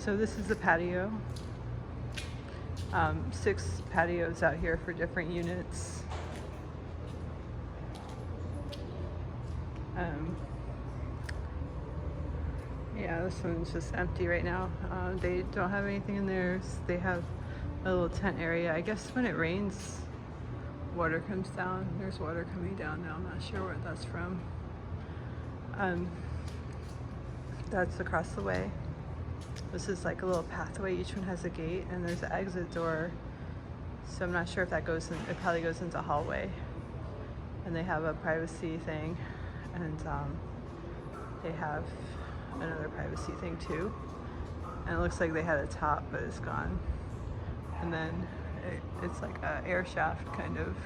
So this is the patio. 6 patios out here for different units. Yeah, this one's just empty right now. They don't have anything in there. They have a little tent area. I guess when it rains, water comes down. There's water coming down now. I'm not sure where that's from. That's across the way. This is like a little pathway. Each one has a gate and there's an exit door. So I'm not sure if that goes in, it probably goes into a hallway. And they have a privacy thing, and they have another privacy thing too. And it looks like they had a top, but it's gone. And then it's like an air shaft kind of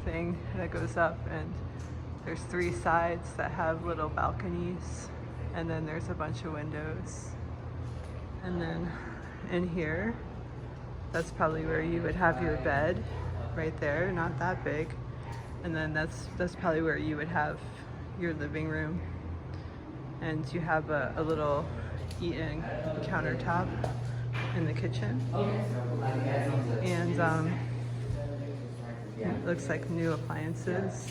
thing that goes up, and there's 3 sides that have little balconies, and then there's a bunch of windows. And then in here, that's probably where you would have your bed, right there, not that big. And then that's probably where you would have your living room. And you have a little eat-in countertop in the kitchen. And yeah, it looks like new appliances.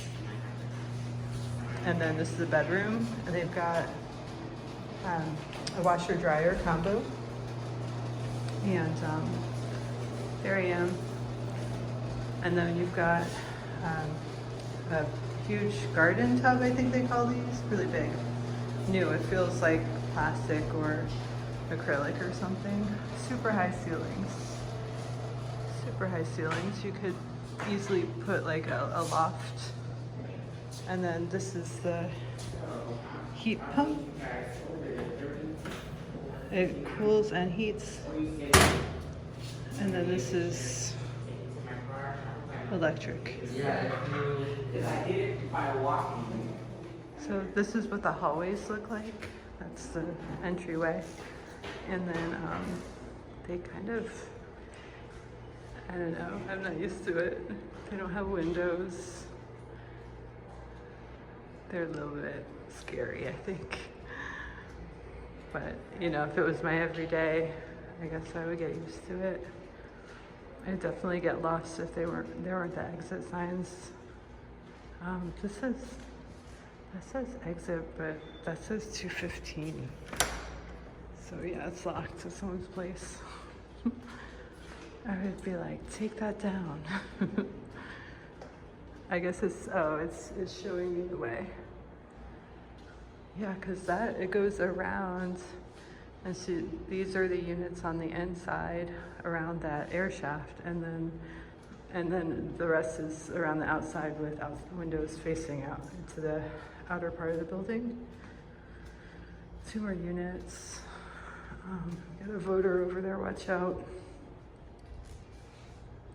And then this is the bedroom, and they've got a washer dryer combo. And there I am. And then you've got a huge garden tub, I think they call these, really big. New, it feels like plastic or acrylic or something. Super high ceilings. Super high ceilings. You could easily put like a loft. And then this is the heat pump. It cools and heats. And then this is electric. So this is what the hallways look like. That's the entryway. And then they kind of, I don't know, I'm not used to it. They don't have windows. They're a little bit scary, I think. But, you know, if it was my everyday, I guess I would get used to it. I'd definitely get lost if there weren't the exit signs. That says exit, but that says 215. So yeah, it's locked to someone's place. I would be like, take that down. I guess it's showing me the way. Yeah, because it goes around, and so these are the units on the inside around that air shaft, and then the rest is around the outside with windows facing out into the outer part of the building. 2 more units. Got a voter over there, watch out.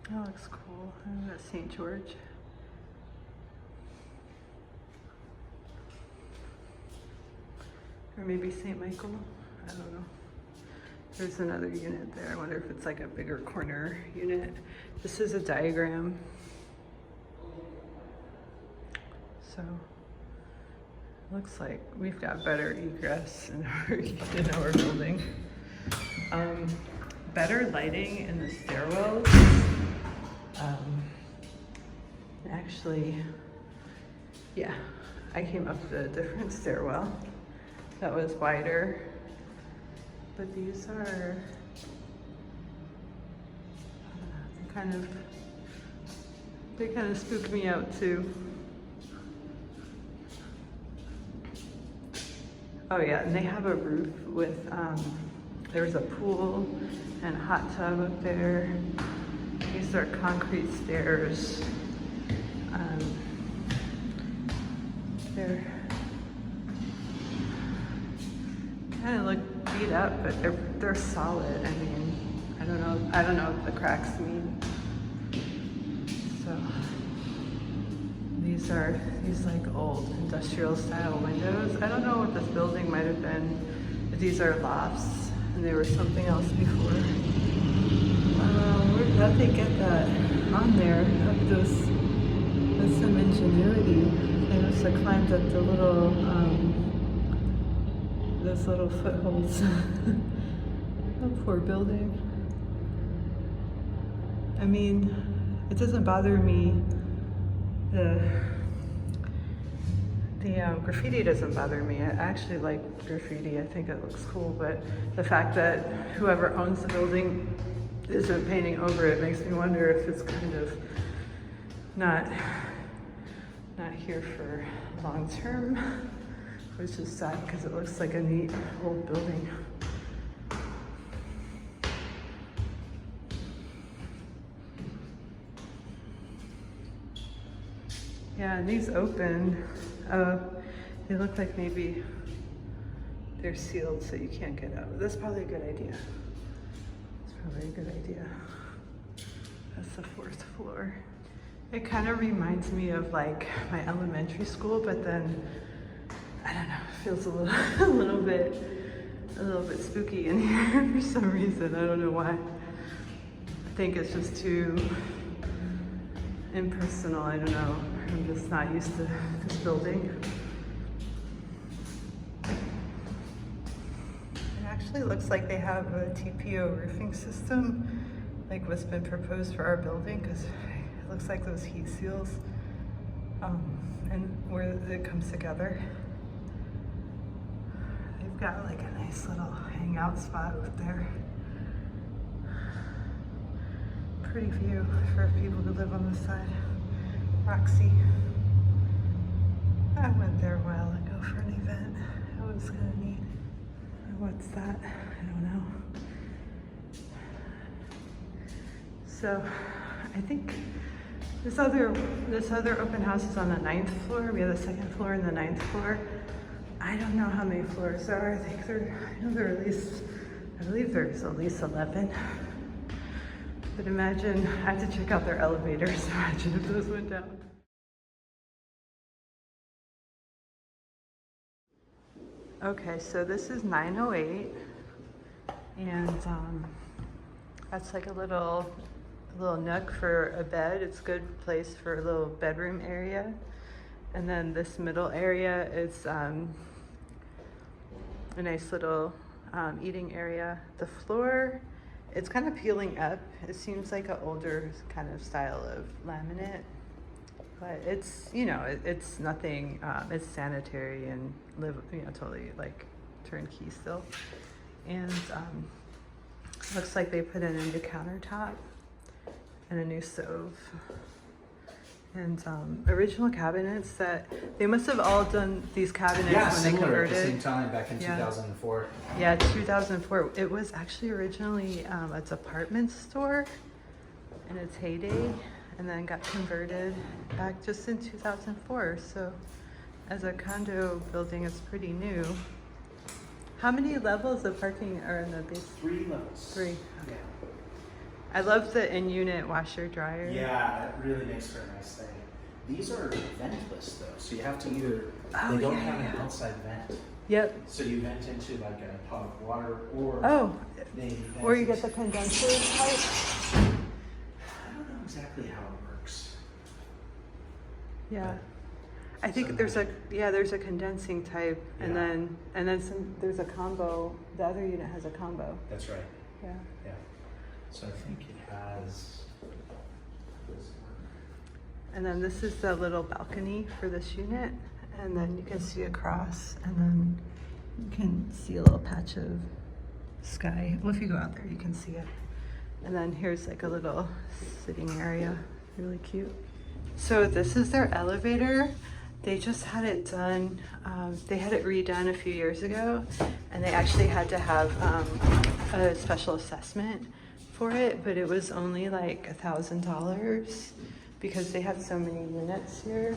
That looks cool. I got St. George. Or maybe St. Michael, I don't know. There's another unit there. I wonder if it's like a bigger corner unit. This is a diagram. So, looks like we've got better egress in our building. Better lighting in the stairwells. Actually, yeah, I came up a different stairwell that was wider, but these are they kind of spook me out too. Oh yeah, and they have a roof with there's a pool and a hot tub up there. These are concrete stairs. They're kind of look beat up, but they're solid. I mean, I don't know what the cracks mean. So these are like old industrial style windows. I don't know what this building might have been, but these are lofts, and they were something else before. How'd they get that on there? That's some ingenuity. They must have climbed up the little those little footholds. Oh, poor building. I mean, it doesn't bother me. The graffiti doesn't bother me. I actually like graffiti. I think it looks cool, but the fact that whoever owns the building isn't painting over it makes me wonder if it's kind of not here for long term, which is sad because it looks like a neat old building. Yeah, and these open. They look like maybe they're sealed so you can't get out. That's probably a good idea. It's probably a good idea. That's the 4th floor. It kind of reminds me of like my elementary school, but then I don't know, it feels a little bit spooky in here for some reason. I don't know why. I think it's just too impersonal. I don't know. I'm just not used to this building. It actually looks like they have a TPO roofing system, like what's been proposed for our building, because it looks like those heat seals and where it comes together. They've got like a nice little hangout spot out there. Pretty view for people who live on this side. Roxy. I went there a while ago for an event. It was kind of neat. What's that? I don't know. So I think this other open house is on the 9th floor. We have the 2nd floor and the 9th floor. I don't know how many floors there are. I know there are at least, I believe there's at least 11. But imagine, I have to check out their elevators. Imagine if those went down. Okay, so this is 908, and that's like a little nook for a bed. It's a good place for a little bedroom area. And then this middle area is a nice little eating area. The floor, it's kind of peeling up. It seems like an older kind of style of laminate, but it's, you know, it's nothing, it's sanitary and totally like turnkey still. And looks like they put in a new countertop and a new stove. And original cabinets that they must have all done these cabinets when they converted. At the same time back in 2004. Yeah, 2004. It was actually originally a department store in its heyday, and then got converted back just in 2004. So as a condo building, it's pretty new. How many levels of parking are in the base? 3 levels. 3. Okay. Yeah. I love the in-unit washer dryer. Yeah, it really makes for a nice thing. These are ventless though, so you have to either, they don't have an outside vent. Yep. So you vent into like a pot of water, or or you get the condenser type. I don't know exactly how it works. Yeah. I think there's a condensing type, and then there's a combo. The other unit has a combo. That's right. Yeah. Yeah. So I think it has. And then this is the little balcony for this unit, and then you can see across, and then you can see a little patch of sky. Well, if you go out there, you can see it. And then here's like a little sitting area, really cute. So this is their elevator. They just had it done, they had it redone a few years ago, and they actually had to have a special assessment for it, but it was only like $1,000 because they have so many units here.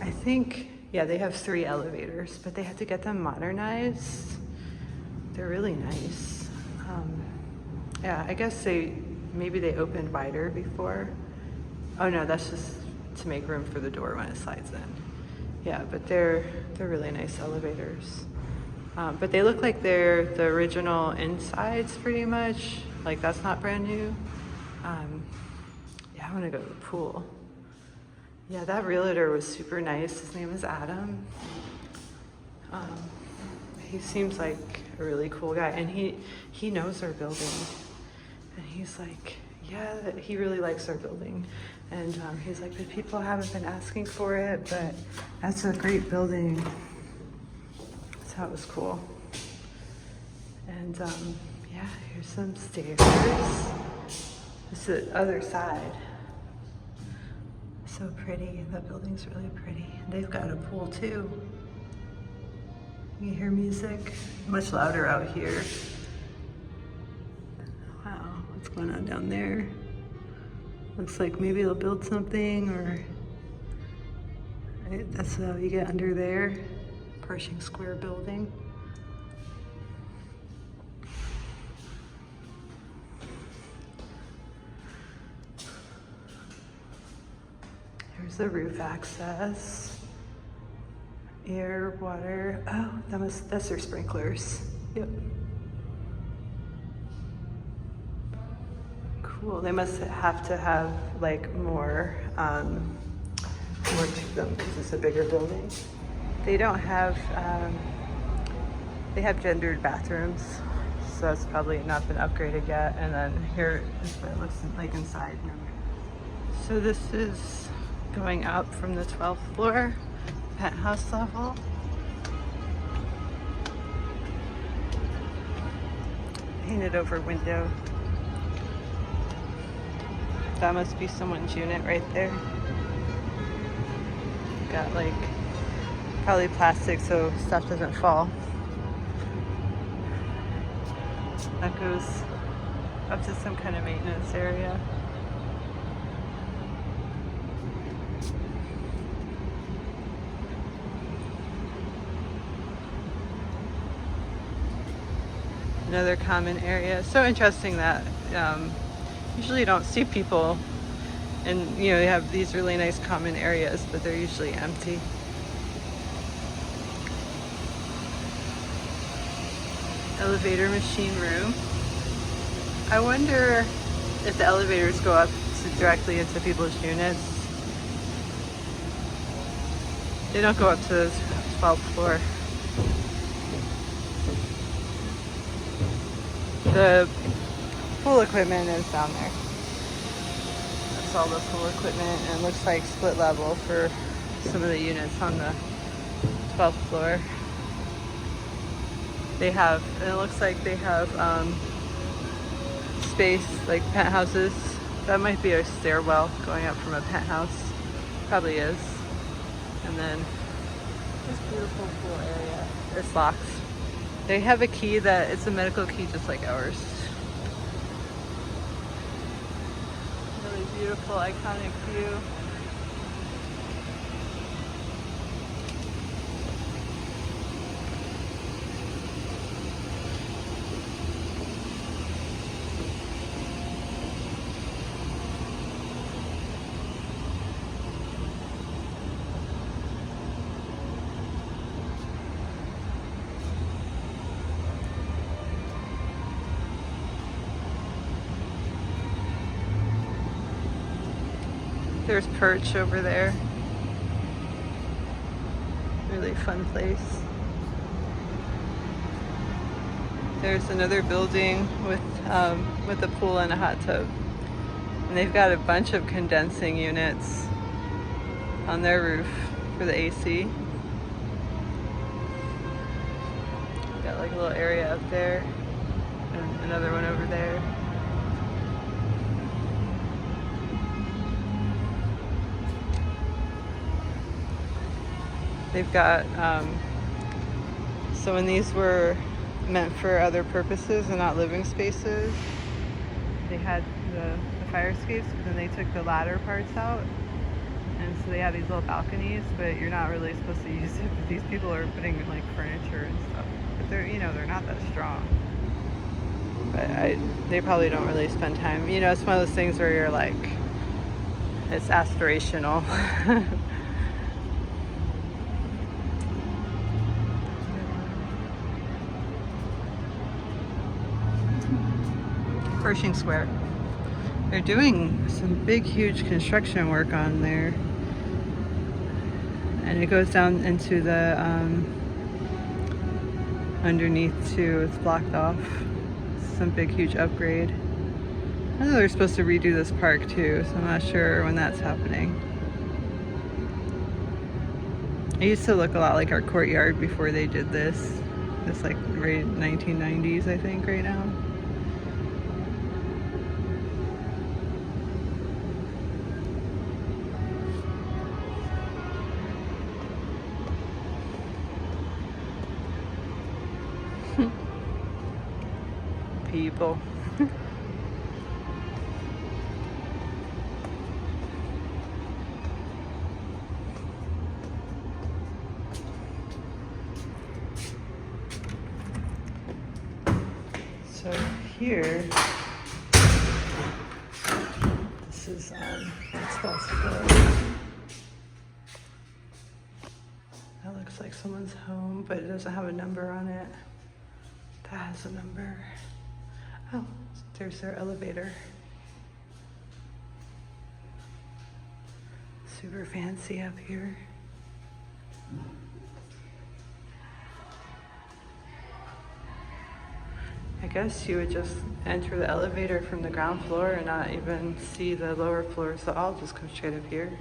I think, yeah, they have 3 elevators, but they had to get them modernized. They're really nice. Yeah, I guess maybe they opened wider before. Oh no, that's just to make room for the door when it slides in. Yeah, but they're really nice elevators. But they look like they're the original insides pretty much. Like that's not brand new. Yeah, I want to go to the pool. Yeah, that realtor was super nice. His name is Adam. He seems like a really cool guy, and he knows our building, and he's like, yeah, he really likes our building, and he's like, but people haven't been asking for it, but that's a great building. So that was cool. And yeah, here's some stairs. This is the other side. So pretty. That building's really pretty. They've got a pool too. You hear music? Much louder out here. Wow, what's going on down there? Looks like maybe they'll build something, or right, that's how you get under there. Pershing Square building. Here's the roof access. Air, water. Oh, that's their sprinklers. Yep. Cool. They must have to have like more to them because it's a bigger building. They don't have. They have gendered bathrooms, so that's probably not been upgraded yet. And then here is what it looks like inside. So this is going up from the 12th floor, penthouse level. Painted over window. That must be someone's unit right there. Got like probably plastic so stuff doesn't fall. That goes up to some kind of maintenance area. Another common area. So interesting that usually you don't see people, and you know, you have these really nice common areas, but they're usually empty. Elevator machine room. I wonder if the elevators go up directly into people's units. They don't go up to the 12th floor. The pool equipment is down there. That's all the pool equipment, and it looks like split level for some of the units on the 12th floor. They have, and it looks like they have space, like penthouses. That might be a stairwell going up from a penthouse. Probably is. And then this beautiful pool area. It's locked. They have a key that, it's a medical key just like ours. Really beautiful, iconic view. There's Perch over there. Really fun place. There's another building with a pool and a hot tub. And they've got a bunch of condensing units on their roof for the AC. Got like a little area up there and another one over there. They've got, so when these were meant for other purposes and not living spaces, they had the fire escapes, but then they took the ladder parts out. And so they have these little balconies, but you're not really supposed to use it. But these people are putting like furniture and stuff. But they're, you know, they're not that strong. But they probably don't really spend time. You know, it's one of those things where you're like, it's aspirational. Pershing Square. They're doing some big, huge construction work on there. And it goes down into the underneath too. It's blocked off. Some big, huge upgrade. I know they're supposed to redo this park too, so I'm not sure when that's happening. It used to look a lot like our courtyard before they did this. It's like right 1990s, I think, right now. People. So here, this is the 12th floor. That looks like someone's home, but it doesn't have a number on it. That has a number. Oh, there's their elevator. Super fancy up here. I guess you would just enter the elevator from the ground floor and not even see the lower floors, so I'll just come straight up here.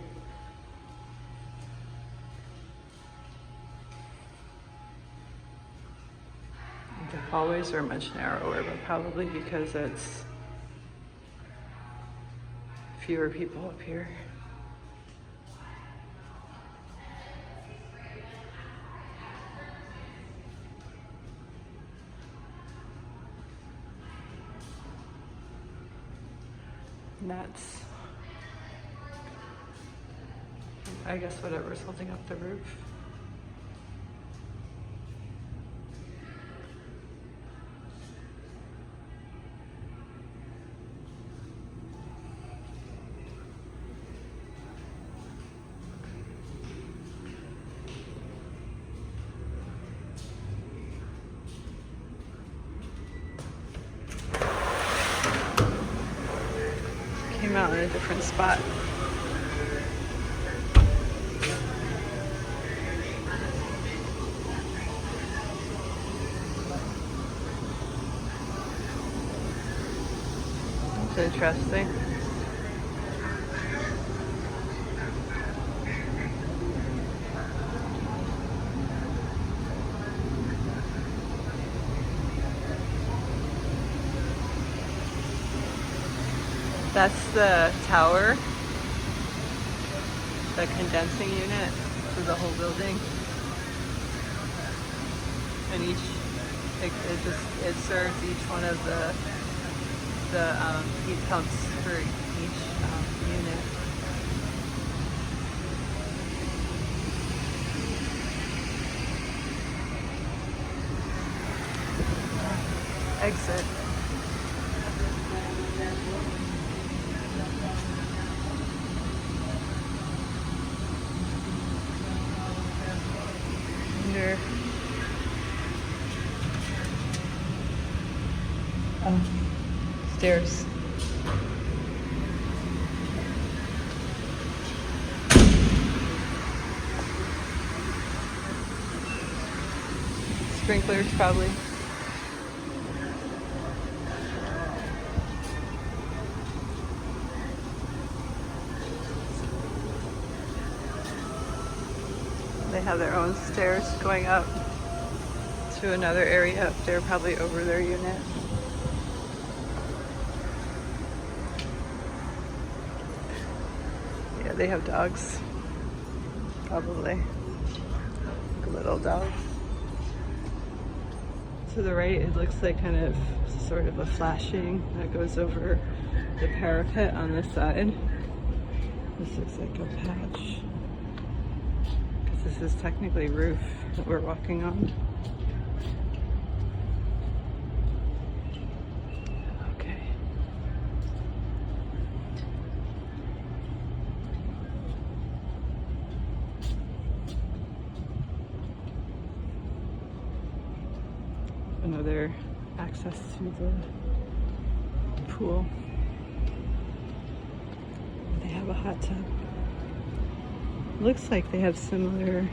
The hallways are much narrower, but probably because it's fewer people up here. And that's, I guess, whatever's holding up the roof. Came out in a different spot. That's interesting. That's the tower, the condensing unit for the whole building. And it serves each one of the heat pumps for each unit. Exit. Under. Oh, stairs. Sprinklers, probably. They have their own stairs going up to another area up there, probably over their unit. Yeah, they have dogs. Probably. Little dogs. To the right, it looks like kind of sort of a flashing that goes over the parapet on this side. This looks like a patch. This is technically roof that we're walking on. Okay. Another access to the pool. They have a hot tub. Looks like they have similar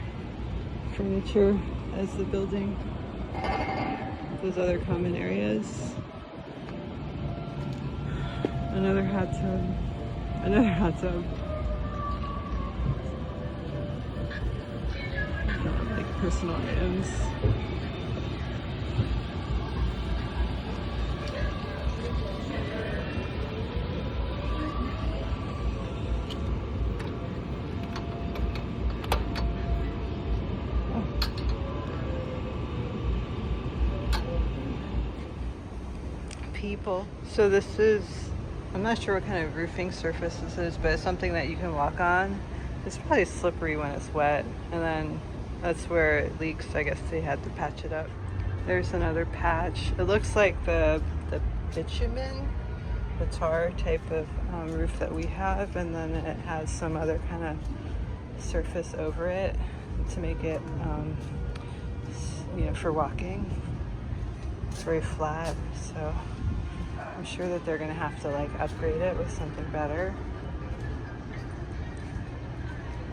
furniture as the building. those other common areas. Another hot tub. Another hot tub. Like personal items. People. So this is, I'm not sure what kind of roofing surface this is, but it's something that you can walk on. It's probably slippery when it's wet, and then that's where it leaks. I guess they had to patch it up. There's another patch. It looks like the bitumen, the tar type of roof that we have, and then it has some other kind of surface over it to make it, for walking. It's very flat, so I'm sure that they're gonna have to like upgrade it with something better.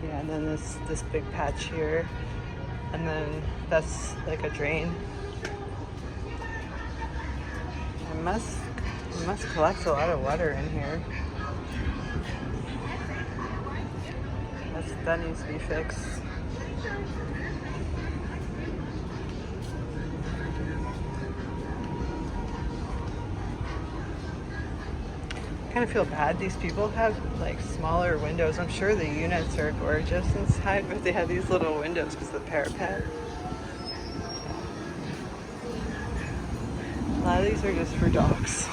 Yeah, and then this big patch here, and then that's like a drain. It must collect a lot of water in here. That needs to be fixed. I kind of feel bad. These people have like smaller windows. I'm sure the units are gorgeous inside, but they have these little windows because of the parapet. A lot of these are just for dogs.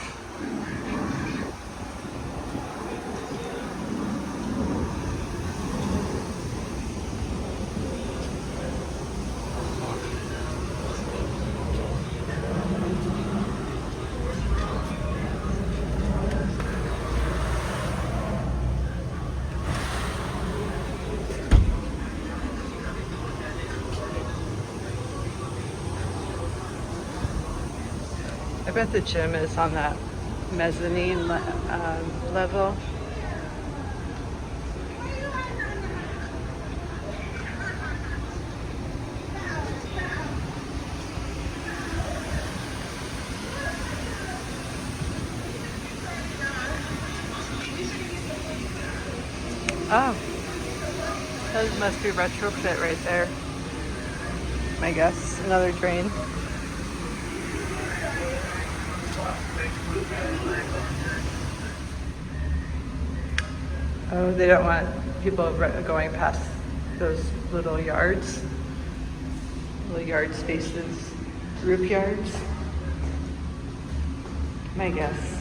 I bet the gym is on that mezzanine level. Oh, that must be retrofit right there. I guess another drain. Oh, they don't want people going past those little yards, little yard spaces, roof yards. My guess.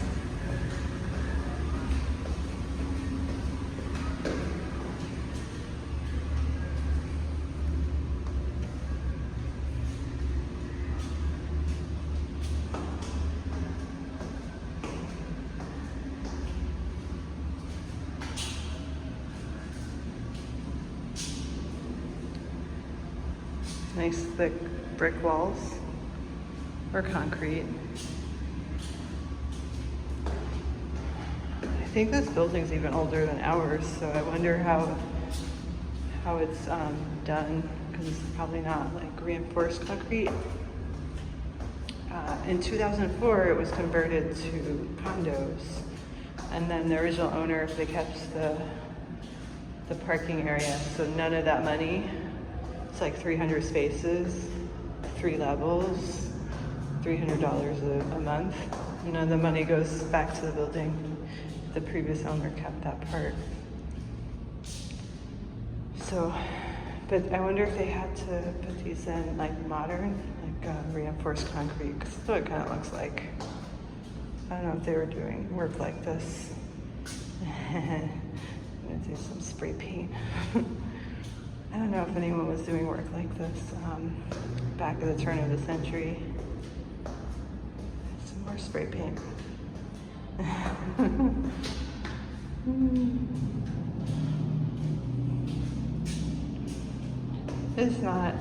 Nice thick brick walls or concrete. I think this building's even older than ours, so I wonder how it's done, because it's probably not like reinforced concrete. In 2004, it was converted to condos, and then the original owner, they kept the parking area, so none of that money. It's like 300 spaces, 3 levels, $300 a month. None of the money goes back to the building. The previous owner kept that part. So, but I wonder if they had to put these in like modern, like reinforced concrete, because that's what it kind of looks like. I don't know if they were doing work like this. I'm gonna do some spray paint. I don't know if anyone was doing work like this back at the turn of the century. Some more spray paint. It's not,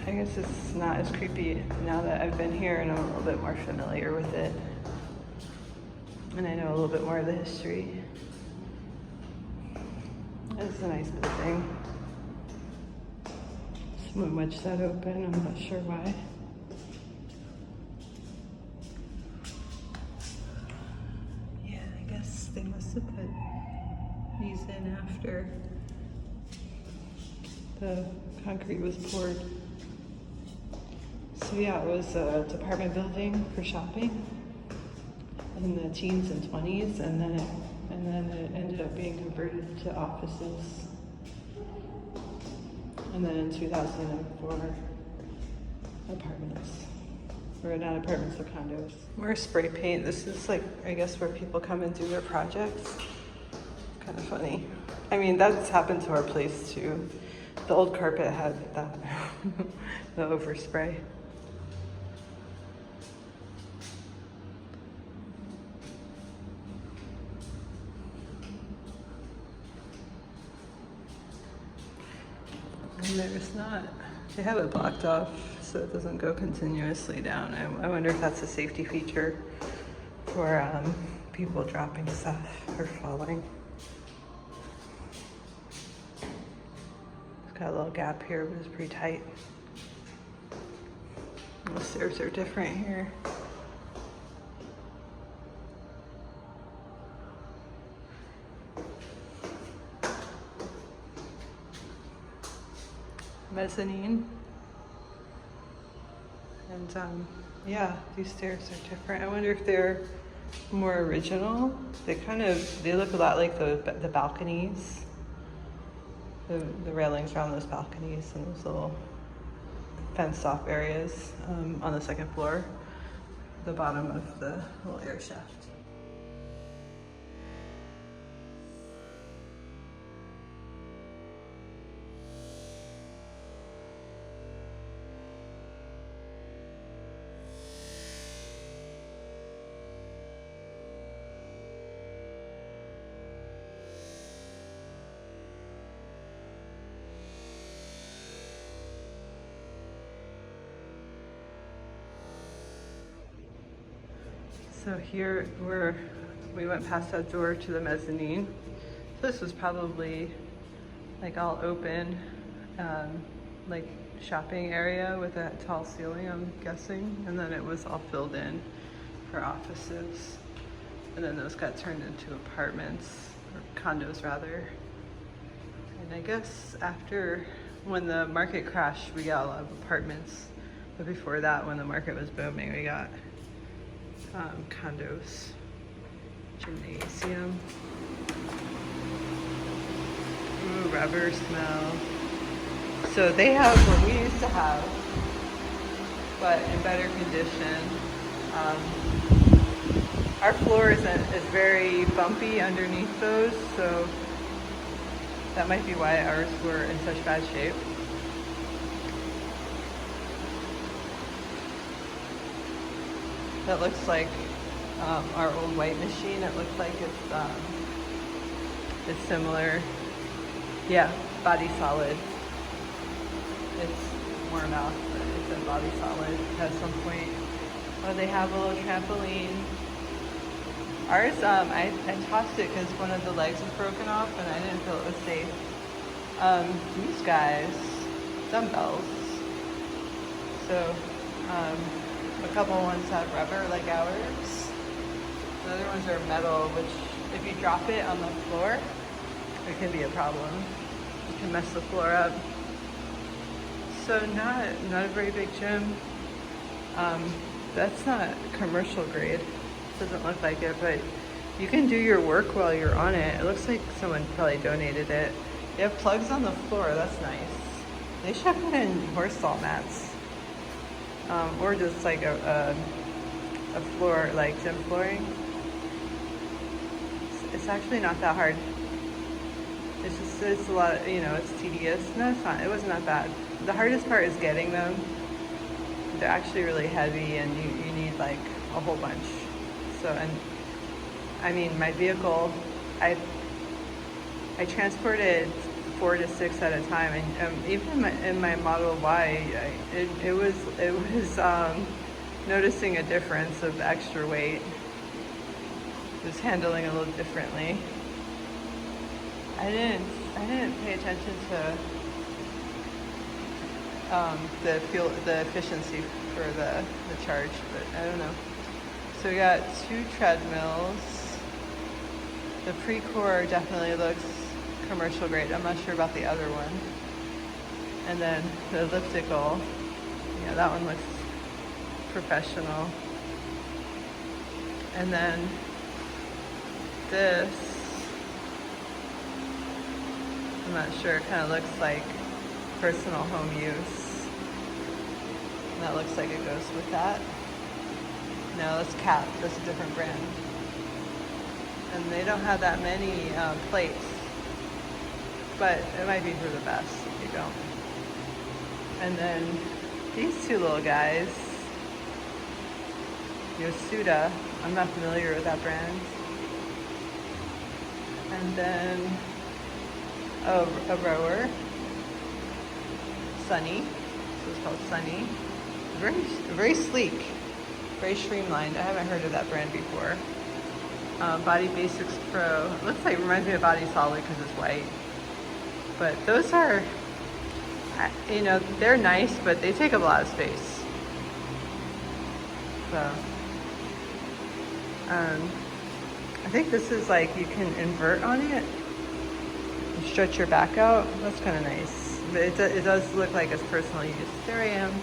I guess it's not as creepy now that I've been here and I'm a little bit more familiar with it. And I know a little bit more of the history. It's a nice building. Someone wedged that open, I'm not sure why. must have put these in after the concrete was poured. So yeah, it was a apartment building for shopping in the teens and 20s, and then it ended up being converted to offices. And then in 2004, apartments. Or not apartments, but condos. More spray paint. This is like, I guess, where people come and do their projects. Kind of funny. I mean, that's happened to our place too. The old carpet had that, the overspray. And there's not, they have it blocked off so it doesn't go continuously down. I wonder if that's a safety feature for people dropping stuff or falling. It's got a little gap here, but it's pretty tight. And the stairs are different here. Mezzanine. And yeah, these stairs are different. I wonder if they're more original. They look a lot like the balconies. The railings around those balconies and those little fenced off areas on the second floor, the bottom of the little air shaft. So here we went past that door to the mezzanine. This was probably like all open, like shopping area with a tall ceiling, I'm guessing. And then it was all filled in for offices. And then those got turned into apartments, or condos rather. And I guess when the market crashed, we got a lot of apartments. But before that, when the market was booming, we got condos, gymnasium. Ooh, rubber smell. So they have what we used to have, but in better condition. Our floor is very bumpy underneath those, so that might be why ours were in such bad shape. That looks like our old white machine. It looks like it's similar. Yeah, body solid. It's worn out, but it's a body solid at some point. Oh, they have a little trampoline. Ours, I tossed it because one of the legs was broken off and I didn't feel it was safe. These guys, dumbbells. So, a couple ones have rubber like ours. The other ones are metal, which if you drop it on the floor, it can be a problem. It can mess the floor up. So not a very big gym. That's not commercial grade. Doesn't look like it, but you can do your work while you're on it. It looks like someone probably donated it. They have plugs on the floor. That's nice. They should put in horse salt mats. Or just like a floor, like gym flooring. It's actually not that hard. It's a lot, it's tedious. No, it's not. It wasn't that bad. The hardest part is getting them. They're actually really heavy and you need like a whole bunch. So, and I mean, my vehicle, I transported 4 to 6 at a time, and even in my Model Y, it was noticing a difference of extra weight. It was handling a little differently. I didn't pay attention to the efficiency for the charge, but I don't know. So we got 2 treadmills. The Precor definitely looks commercial grade. I'm not sure about the other one. And then the elliptical, yeah, that one looks professional. And then this, I'm not sure, it kind of looks like personal home use. And that looks like it goes with that. No, that's Cap, that's a different brand. And they don't have that many plates, but it might be for the best if you don't. And then these two little guys, Yosuda, I'm not familiar with that brand. And then a rower, Sunny, so it's called Sunny. Very sleek, very streamlined. I haven't heard of that brand before. Body Basics Pro, it looks like, it reminds me of Body Solid because it's white. But those are, you know, they're nice, but they take up a lot of space. So, I think this is like, you can invert on it and stretch your back out. That's kind of nice. But it does look like it's personal use. There I am.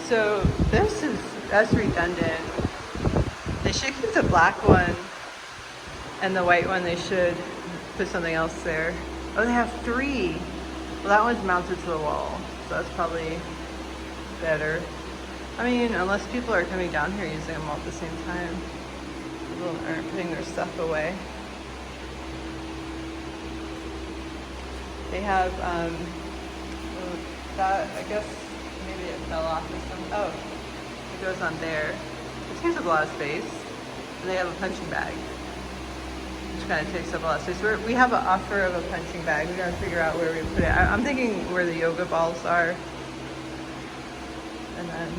So that's redundant. They should keep the black one and the white one. They should put something else there. Oh, they have 3. Well, that one's mounted to the wall, so that's probably better. I mean, unless people are coming down here using them all at the same time. People aren't putting their stuff away. They have, that, I guess, maybe it fell off or something. Oh, it goes on there. It takes up a lot of space. And they have a punching bag, which kind of takes up a lot of space. We have an offer of a punching bag. We gotta figure out where we put it. I'm thinking where the yoga balls are. And then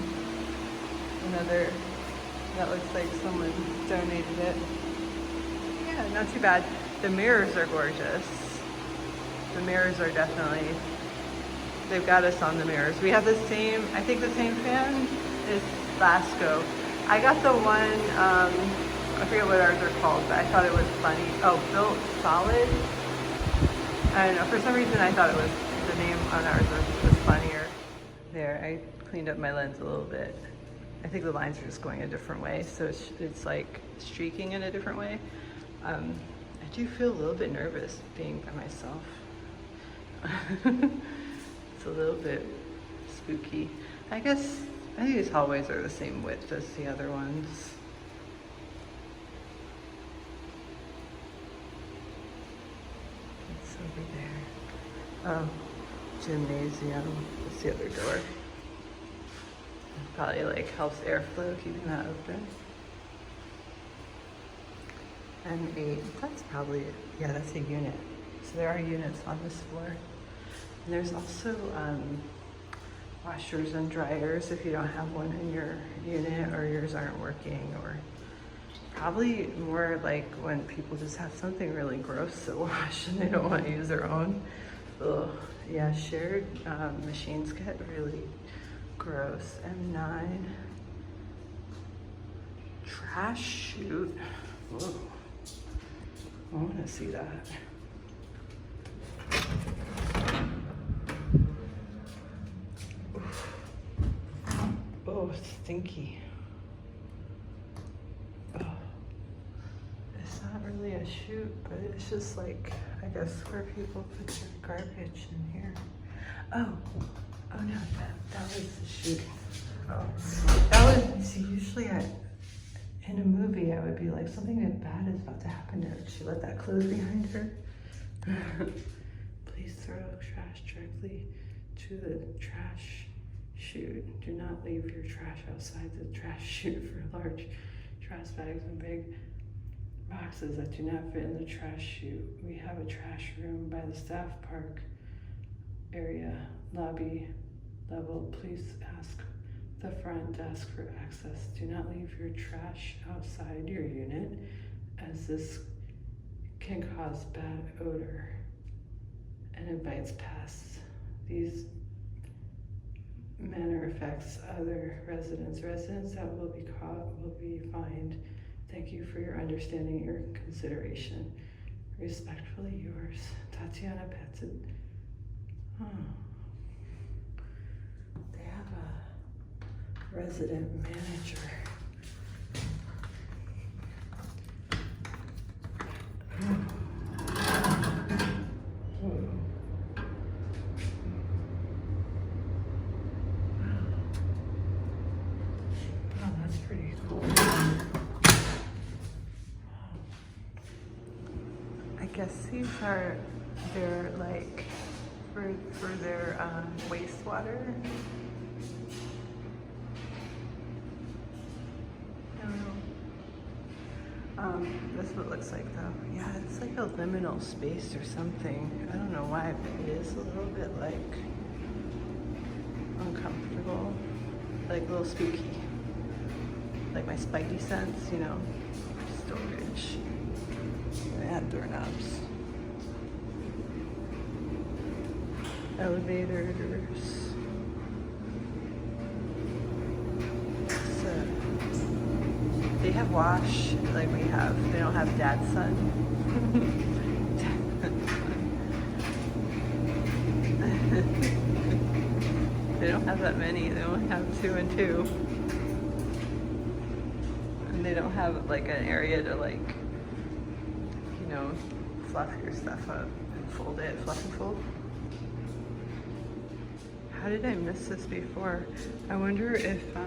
another, that looks like someone donated it. Yeah, not too bad. The mirrors are gorgeous. The mirrors are definitely, they've got us on the mirrors. We have the same, I think the same fan is Lasco. I got the one, I forget what ours are called, but I thought it was funny. Oh, Built Solid. I don't know, for some reason I thought it was, the name on ours was funnier. There, I cleaned up my lens a little bit. I think the lines are just going a different way, so it's like streaking in a different way. I do feel a little bit nervous being by myself. It's a little bit spooky. I think these hallways are the same width as the other ones. It's over there. Oh, gymnasium. That's the other door. Probably like helps airflow, keeping that open. And that's probably, yeah, that's a unit. So there are units on this floor. And there's also washers and dryers if you don't have one in your unit or yours aren't working, or probably more like when people just have something really gross to wash and they don't want to use their own. Ugh. Yeah, shared machines get really gross. M9. Trash chute. Whoa. I want to see that. Oh, it's stinky. Oh. It's not really a chute, but it's just like, I guess, where people put their garbage in here. Oh no, that was the chute. Oh, that was, see, usually in a movie, I would be like, something bad is about to happen to her. She let that close behind her. Please throw trash directly to the trash chute. Do not leave your trash outside the trash chute for large trash bags and big boxes that do not fit in the trash chute. We have a trash room by the staff park area, lobby level. Please ask the front desk for access. Do not leave your trash outside your unit, as this can cause bad odor and invites pests. These men are affects other residents. Residents that will be caught will be fined. Thank you for your understanding and your consideration. Respectfully yours, Tatiana Pettit. Oh. They have a resident manager. Oh, that's pretty cool. I guess these are their like for their wastewater. I don't know. This is what it looks like though. Yeah, it's like a liminal space or something. I don't know why, but it is a little bit like uncomfortable, like a little spooky. Like my spidey sense, you know, storage. They have doorknobs. Elevators. So, they have wash like we have. They don't have dad's son. They don't have that many. They only have 2 and 2. And they don't have like an area to like, you know, fluff your stuff up and fold it, fluff and fold. How did I miss this before? I wonder if, oh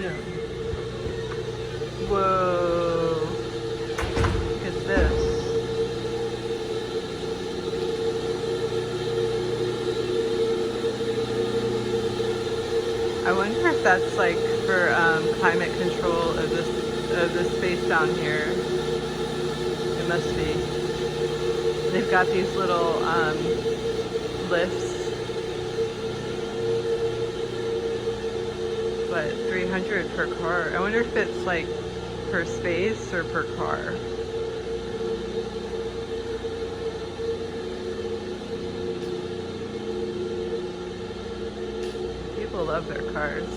no. Whoa. Look at this. I wonder if that's like for climate control of this space down here. It must be. They've got these little lifts, but $300 per car. I wonder if it's like per space or per car. People love their cars.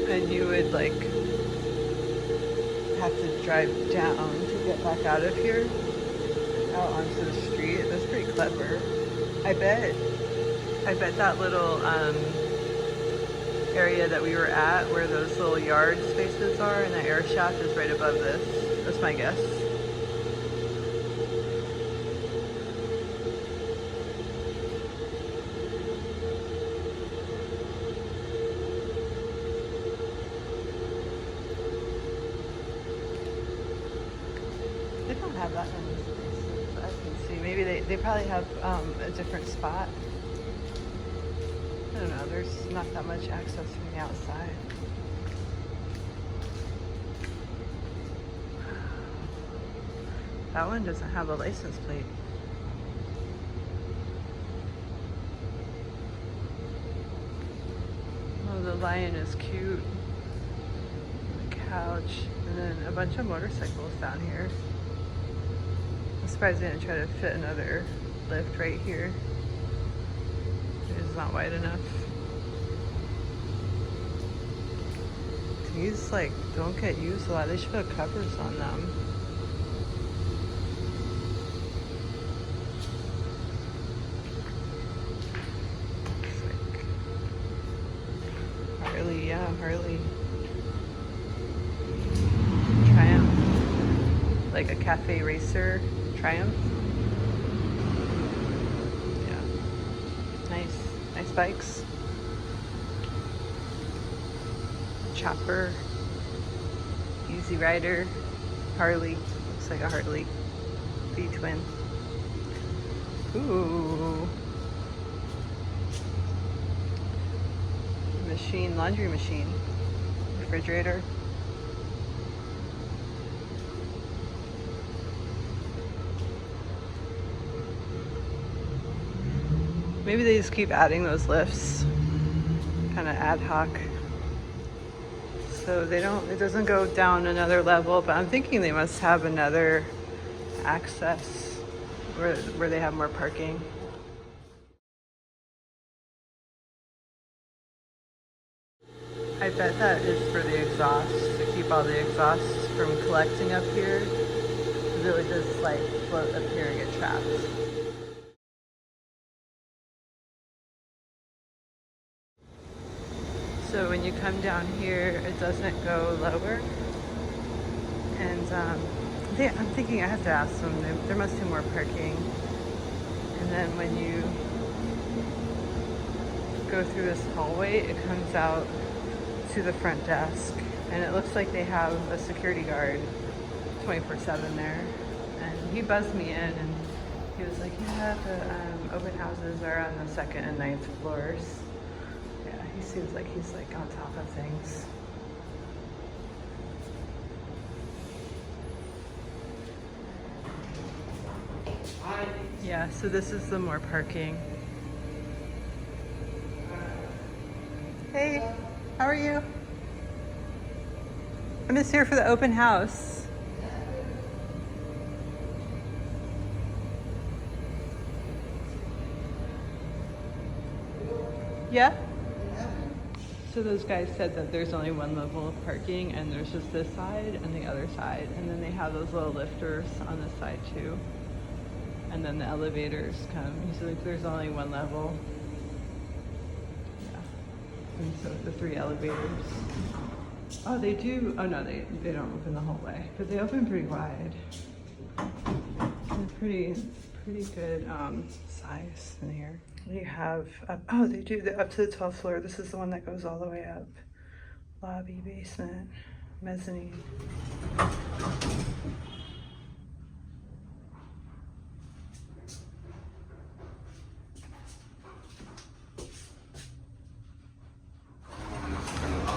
And you would like have to drive down to get back out of here, out onto the street. That's pretty clever. I bet that little area that we were at, where those little yard spaces are, and the air shaft is right above this. That's my guess. They don't have that many spaces, I can see. Maybe they probably have a different spot. I don't know, there's not that much access from the outside. That one doesn't have a license plate. Oh, the lion is cute. The couch, and then a bunch of motorcycles down here. I'm surprised they didn't try to fit another lift right here. It's not wide enough. These like don't get used a lot. They should put covers on them. It's like Harley, yeah, Harley. Triumph. Like a cafe racer Triumph. Nice bikes. Chopper, Easy Rider, Harley. Looks like a Harley V-twin. Ooh. Machine, laundry machine, refrigerator. Maybe they just keep adding those lifts, kind of ad hoc. So it doesn't go down another level, but I'm thinking they must have another access where they have more parking. I bet that is for the exhaust, to keep all the exhausts from collecting up here. Because it would just like float up here and get trapped. So when you come down here, it doesn't go lower. And I'm thinking I have to ask them, there must be more parking. And then when you go through this hallway, it comes out to the front desk, and it looks like they have a security guard 24/7 there. And he buzzed me in, and he was like, yeah, the open houses are on the 2nd and 9th floors. Yeah, he seems like he's like on top of things. Yeah, so this is the more parking. Hey, how are you? I'm just here for the open house. Yeah? So those guys said that there's only one level of parking, and there's just this side and the other side. And then they have those little lifters on this side too. And then the elevators come. He's like, there's only one level. Yeah. And so the 3 elevators. Oh, they do. Oh no, they don't open the whole way, but they open pretty wide. They're pretty good size in here. You have oh, they do up to the 12th floor. This is the one that goes all the way up. Lobby, basement, mezzanine.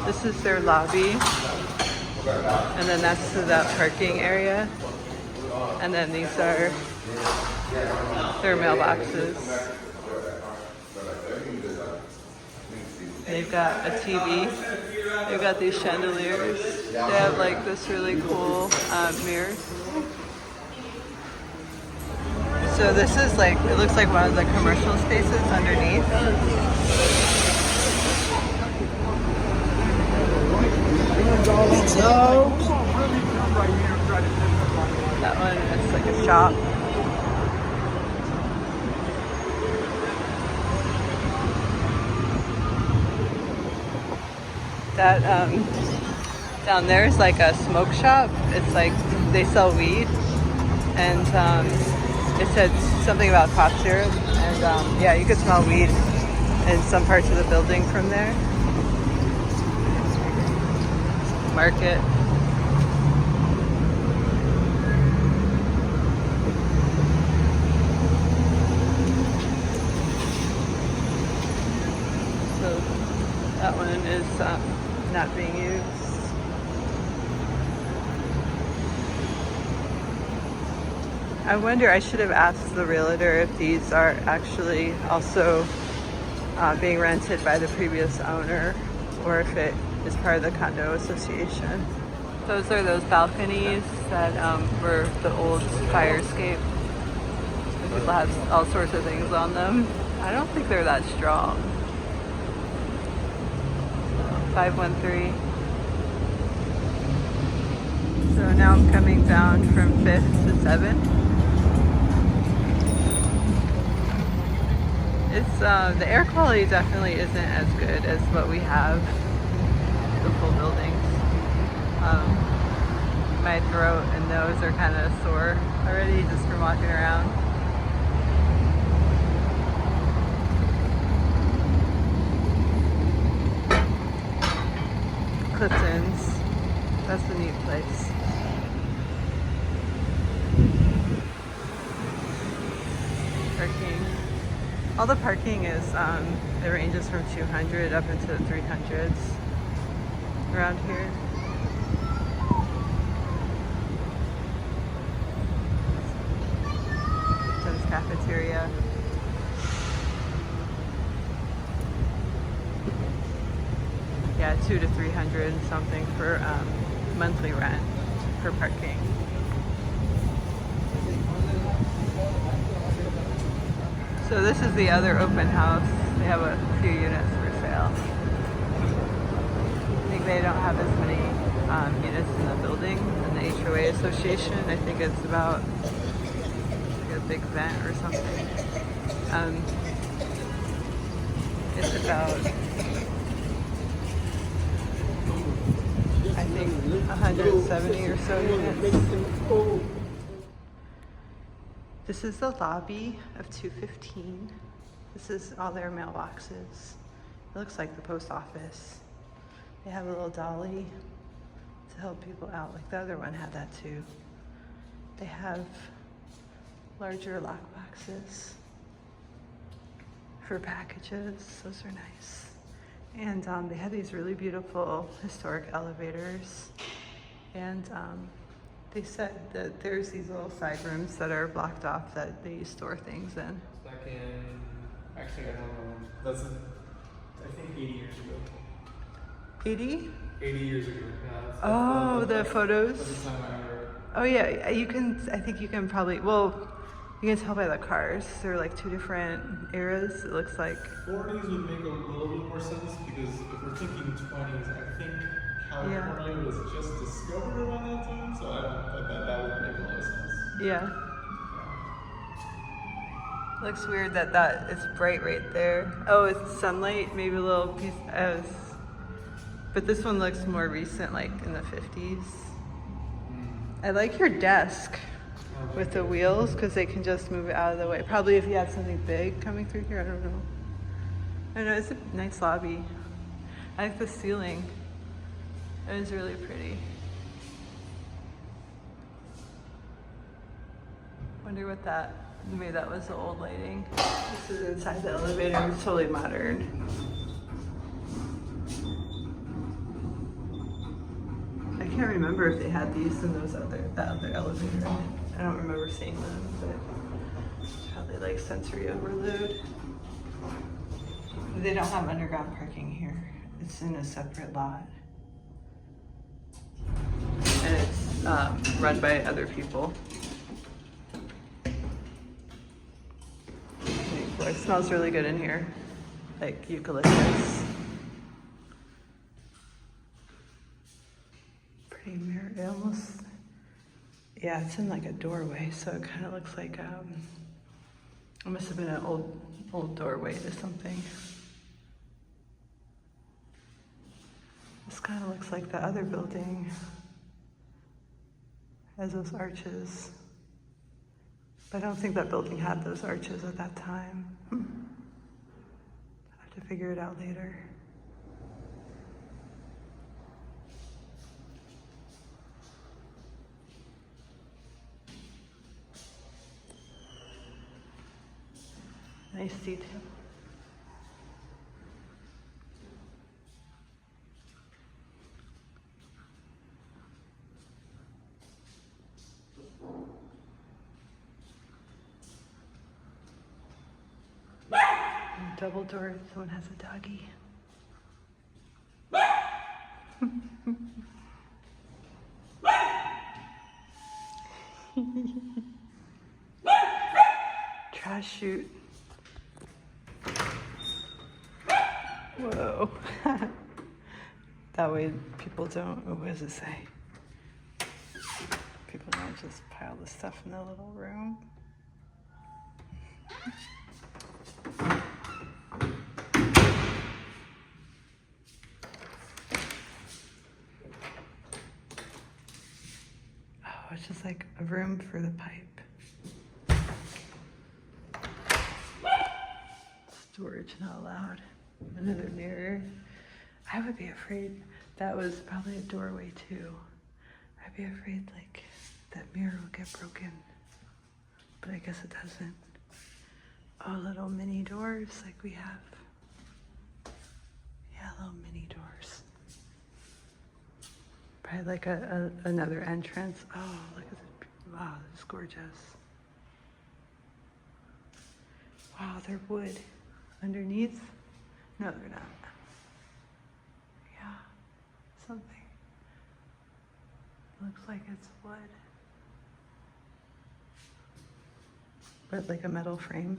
This is their lobby, and then that's to that parking area, and then these are their mailboxes. They've got a TV, they've got these chandeliers, they have like this really cool mirror. So this is like, it looks like one of the commercial spaces underneath. That one is like a shop. That down there is like a smoke shop. It's like they sell weed, and it said something about cough syrup, and yeah, you could smell weed in some parts of the building from there. Market. So that one is not being used. I wonder, I should have asked the realtor if these are actually also being rented by the previous owner, or if it is part of the condo association. Those are those balconies that were the old fire escape. People have all sorts of things on them. I don't think they're that strong. 513. So now I'm coming down from 5th to 7th. It's the air quality definitely isn't as good as what we have. The full buildings. My throat and nose are kind of sore already just from walking around. Clifton's. That's a neat place. Parking. All the parking is, it ranges from 200 up into the 300s around here. Cafeteria. Yeah, 200 to 300 and something for monthly rent for parking. So this is the other open house. They have a few units for sale. I think they don't have as many units in the building in the HOA association. I think it's about like a big vent or something. It's about, I think, 170 or so units. This is the lobby of 215. This is all their mailboxes. It looks like the post office. They have a little dolly to help people out, like the other one had that too. They have larger lock boxes for packages. Those are nice. And they have these really beautiful historic elevators. And they said that there's these little side rooms that are blocked off that they store things in. Back in, actually I don't know, that's I think 80 years ago. 80? 80 years ago, yeah. Oh, the photos? That's the time I ever. Oh yeah, you can, I think you can probably, well, you can tell by the cars. They're like two different eras, it looks like. 40s would make a little bit more sense because if we're thinking 20s, I think California was just discovered around that time, so I don't, that would make a lot of sense. Yeah. Looks weird that it's bright right there. Oh, it's sunlight, maybe a little piece of, but this one looks more recent, like in the 50s. I like your desk with the wheels because they can just move it out of the way. Probably if you had something big coming through here, I don't know. I don't know, it's a nice lobby. I like the ceiling. It is really pretty. Wonder what that, maybe that was the old lighting. This is inside the elevator, it's totally modern. I can't remember if they had these in that other elevator. I don't remember seeing them, but probably like sensory overload. They don't have underground parking here. It's in a separate lot. And it's run by other people. It smells really good in here, like eucalyptus. Pretty mirror, it almost, yeah, it's in like a doorway, so it kind of looks like, it must have been an old doorway to something. This kind of looks like the other building. Has those arches. But I don't think that building had those arches at that time. I have to figure it out later. Nice detail. Double door, someone has a doggy. Trash chute. Whoa. That way people don't, oh, what does it say? People don't just pile the stuff in the little room. Oh, it's just like a room for the pipe. Storage not allowed. Another mirror. I would be afraid that was probably a doorway too. I'd be afraid like that mirror will get broken, but I guess it doesn't. Oh, little mini doors like we have. Yeah, little mini doors. Probably like another entrance. Oh, look at this. Wow, this is gorgeous. Wow, they're wood underneath. No, they're not. Yeah. something. Looks like it's wood. But like a metal frame.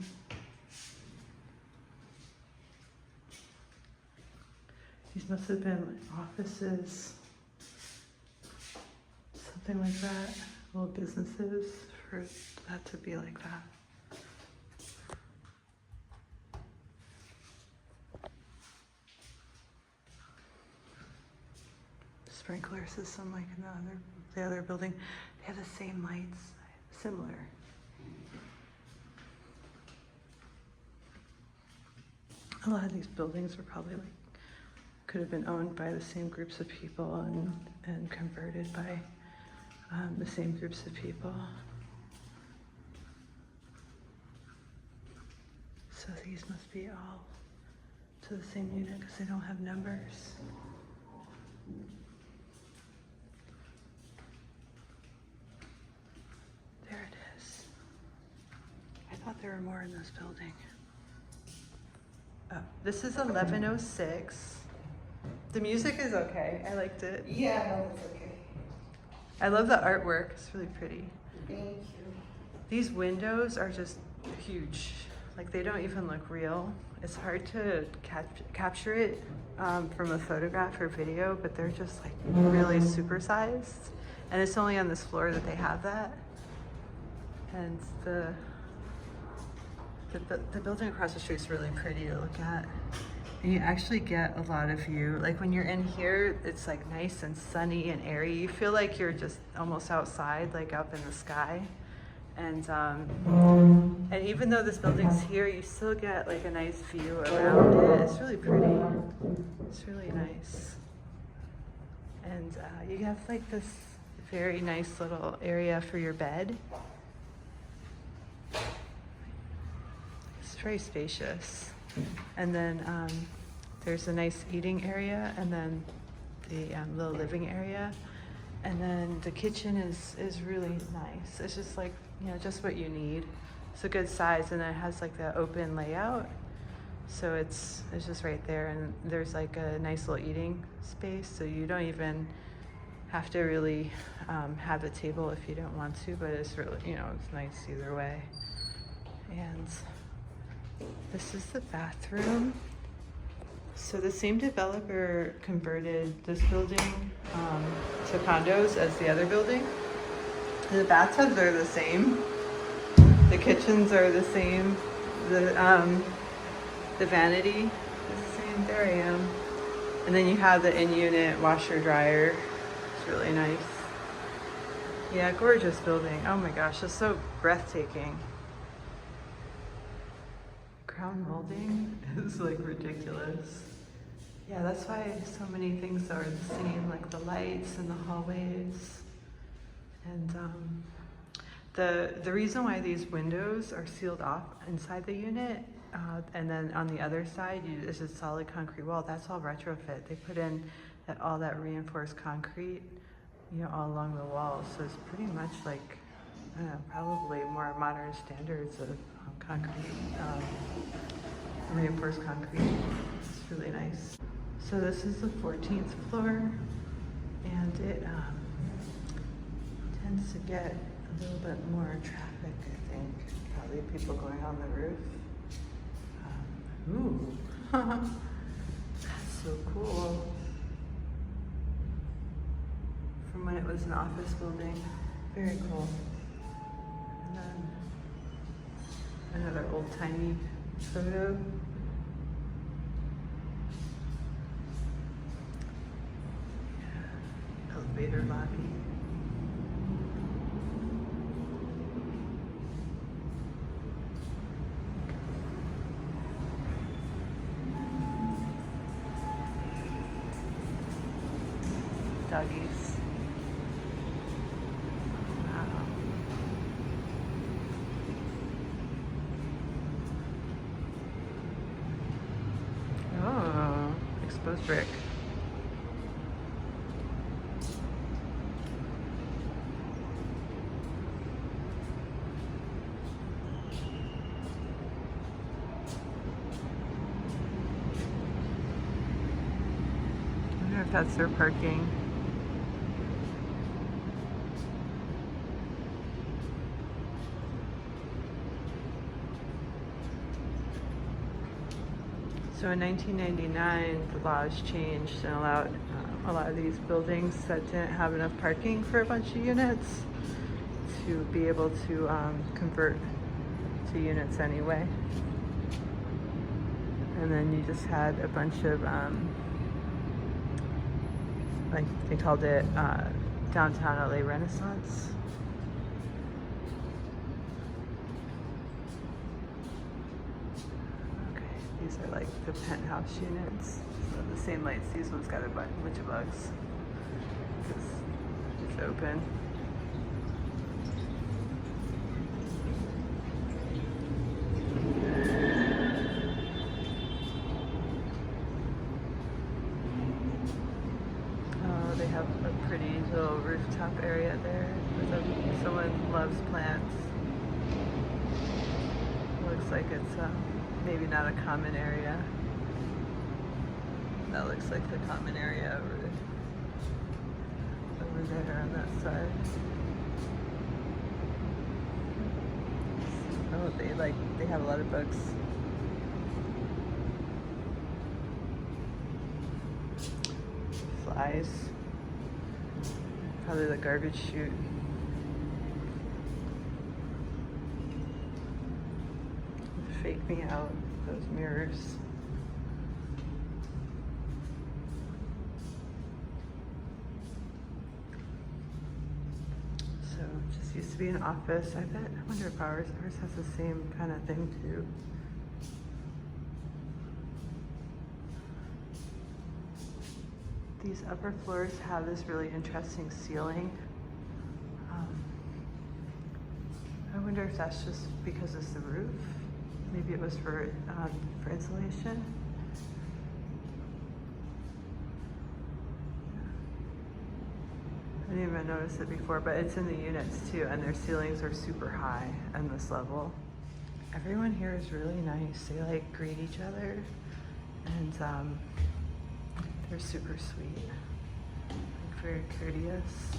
These must have been like offices, something like that. Little businesses for that to be like that. Sprinkler system like in the other building. They have the same lights, similar. A lot of these buildings were probably like, could have been owned by the same groups of people and converted by the same groups of people. So these must be all to the same unit because they don't have numbers. There it is. I thought there were more in this building. Oh, this is 1106. The music is okay. I liked it. Yeah, no, it's okay. I love the artwork. It's really pretty. Thank you. These windows are just huge. Like they don't even look real. It's hard to capture it from a photograph or video, but they're just like really supersized. And it's only on this floor that they have that. And the building across the street is really pretty to look at. And you actually get a lot of view. Like when you're in here, it's like nice and sunny and airy. You feel like you're just almost outside, like up in the sky. And even though this building's here, you still get like a nice view around it. It's really pretty. It's really nice. And you have like this very nice little area for your bed. It's very spacious. And then there's a nice eating area, and then the little living area. And then the kitchen is really nice. It's just like, you know, just what you need. It's a good size, and then it has like the open layout. So it's just right there, and there's like a nice little eating space, so you don't even have to really have a table if you don't want to, but it's really, you know, it's nice either way. And this is the bathroom. So the same developer converted this building to condos as the other building. The bathtubs are the same. The kitchens are the same. The vanity is the same. There I am. And then you have the in-unit washer dryer. It's really nice. Yeah, gorgeous building. Oh my gosh, it's so breathtaking. Crown molding is like ridiculous. Yeah, that's why so many things are the same, like the lights and the hallways. And the reason why these windows are sealed off inside the unit, and then on the other side is a solid concrete wall, that's all retrofit. They put in all that reinforced concrete, you know, all along the walls. So it's pretty much like, I don't know, probably more modern standards of concrete, reinforced concrete. It's really nice. So this is the 14th floor, and it tends to get a little bit more traffic, I think. Probably people going on the roof. Ooh, that's so cool. From when it was an office building. Very cool. And then another old-timey photo. Yeah. Elevator lobby. Doggies. Wow. Oh, exposed brick. I wonder if that's their parking. So in 1999, the laws changed and allowed a lot of these buildings that didn't have enough parking for a bunch of units to be able to convert to units anyway. And then you just had a bunch of, like they called it downtown LA Renaissance. These are like the penthouse units. So the same lights. These ones got a bunch of bugs because it's open. Oh, they have a pretty little rooftop area there. Someone loves plants. Looks like it's maybe not a common area. That looks like the common area over there on that side. Oh, they have a lot of bugs. Flies. Probably the garbage chute. Fake me out, those mirrors. So it just used to be an office. I wonder if ours has the same kind of thing too. These upper floors have this really interesting ceiling. I wonder if that's just because it's the roof. Maybe it was for insulation. I didn't even notice it before, but it's in the units too, and their ceilings are super high on this level. Everyone here is really nice. They like greet each other, and they're super sweet, like very courteous.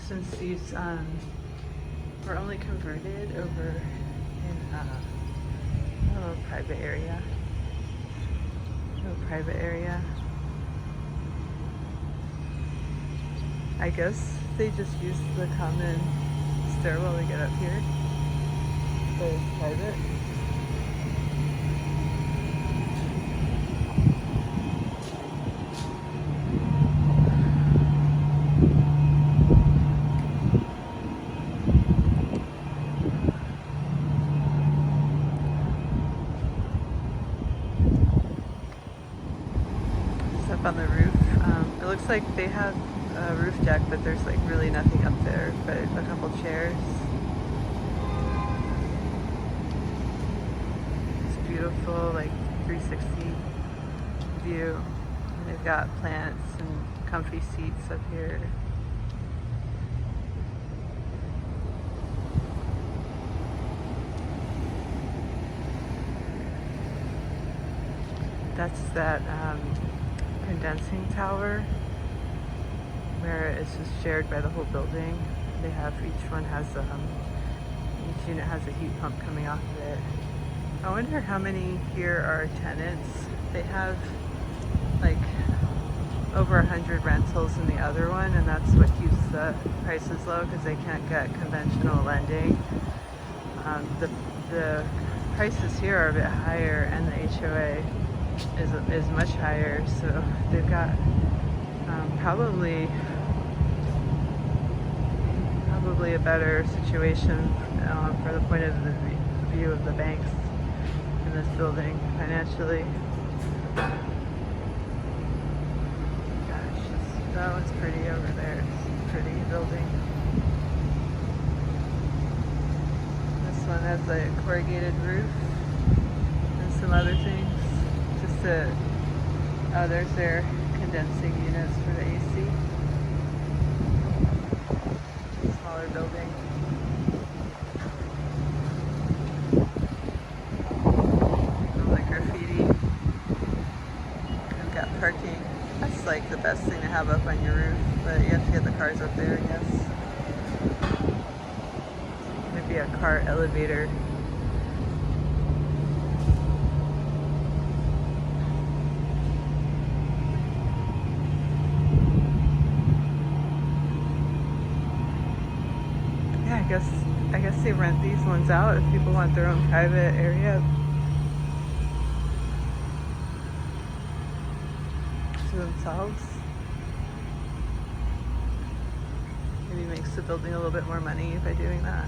Since these were only converted over in a little private area. I guess they just use the common stairwell to get up here, but it's private. On the roof. It looks like they have a roof deck, but there's like really nothing up there but a couple chairs. It's beautiful, like 360 view. And they've got plants and comfy seats up here. That's that condensing tower where it's just shared by the whole building. They have, each unit has a heat pump coming off of it. I wonder how many here are tenants. They have like over 100 rentals in the other one, and that's what keeps the prices low because they can't get conventional lending. The prices here are a bit higher, and the HOA is much higher, so they've got probably a better situation for the point of view of the banks in this building financially. Gosh, that one's pretty over there. It's a pretty building. This one has a corrugated roof and some other things. There's their condensing units for the AC. smaller building. Oh, like graffiti. I've got parking. That's like the best thing to have up on your roof, but you have to get the cars up there, I guess. Maybe a car elevator. Yeah, I guess they rent these ones out if people want their own private area to themselves. Maybe makes the building a little bit more money by doing that.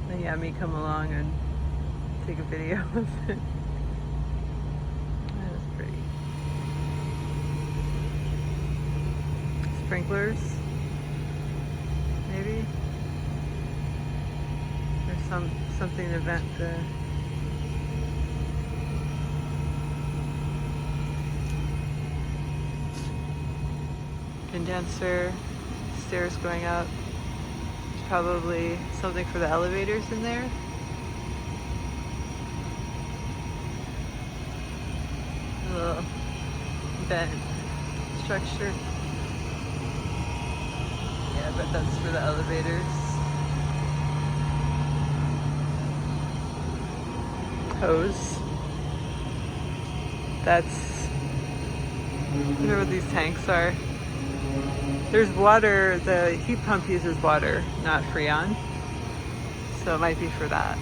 And yeah, me come along and take a video of it. That is pretty. Sprinklers, maybe? Or something to vent the condenser, stairs going up. There's probably something for the elevators in there. A little vent structure. Yeah, but that's for the elevators. Hose. That's, I wonder what these tanks are. There's water, the heat pump uses water, not Freon. So it might be for that.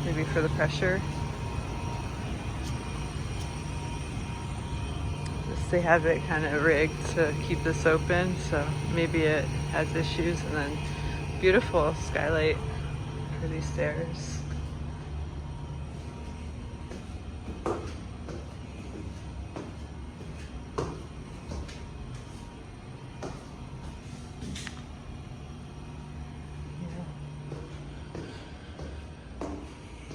Maybe for the pressure. They have it kind of rigged to keep this open, so maybe it has issues. And then beautiful skylight for these stairs.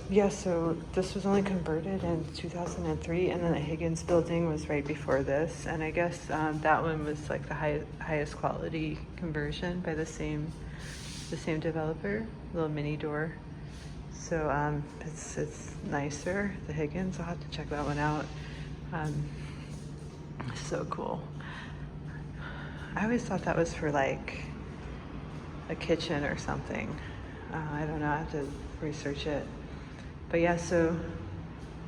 Yeah, so this was only converted in 2003, and then the Higgins building was right before this. And I guess that one was like the highest quality conversion by the same developer, little mini door. So it's nicer, the Higgins. I'll have to check that one out. So cool. I always thought that was for like a kitchen or something. I don't know, I have to research it. But yeah, so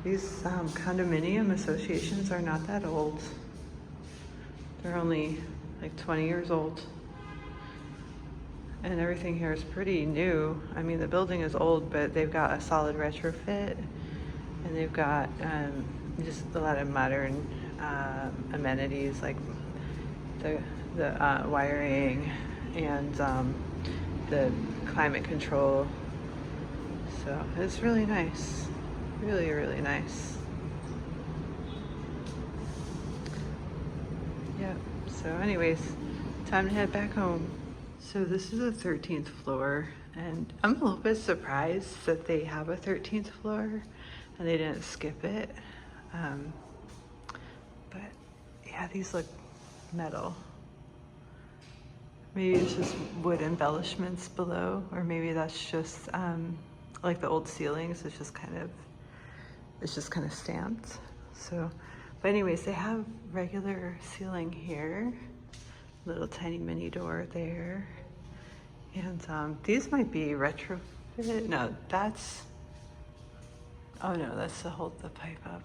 these condominium associations are not that old. They're only like 20 years old. And everything here is pretty new. I mean, the building is old, but they've got a solid retrofit. And they've got just a lot of modern amenities like the wiring and the climate control. So it's really nice, really, really nice. Yeah, so anyways, time to head back home. So this is the 13th floor, and I'm a little bit surprised that they have a 13th floor and they didn't skip it. But yeah, these look metal. Maybe it's just wood embellishments below, or maybe that's just like the old ceilings. It's just kind of stamped. So, but anyways, they have regular ceiling here, little tiny mini door there, and these might be retrofit. No, that's. Oh no, that's to hold the pipe up.